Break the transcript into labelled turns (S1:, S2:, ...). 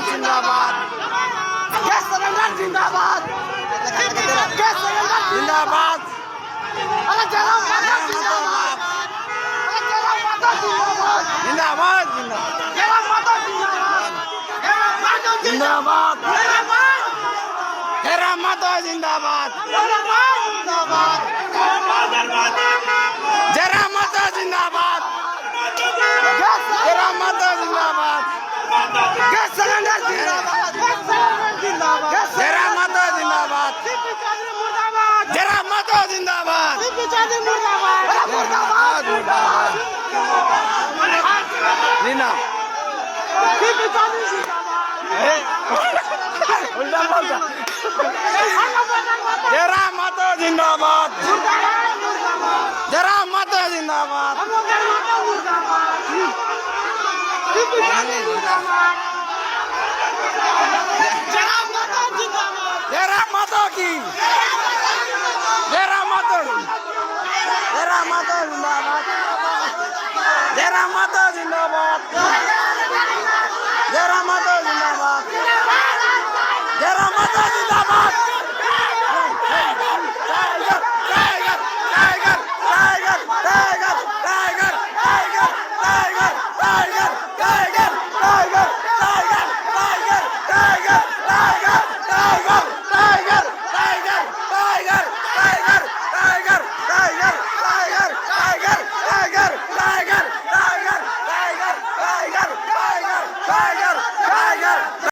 S1: जिंदाबाद
S2: gas cylinder जिंदाबाद gas cylinder
S1: जिंदाबाद
S2: अरे जरा माता जिंदाबाद अरे जरा माता जिंदाबाद
S1: जिंदाबाद
S2: जरा माता जिंदाबाद
S1: जिंदाबाद तेरा माता जिंदाबाद जरा माता जिंदाबाद तेरा माता जिंदाबाद
S2: गैस सिलेंडर जिंदाबाद
S1: तेरा माता जिंदाबाद
S2: मुर्दाबाद
S1: जरा माता जिंदाबाद
S2: मुर्दाबाद
S1: रीना उल्टा बोलता जरा माता जिंदाबाद जरा माता जिंदाबाद जरा माता की जरा माता जरा माता जिंदाबाद जरा माता जिंदाबाद जरा माता जिंदाबाद जरा माता जिंदाबाद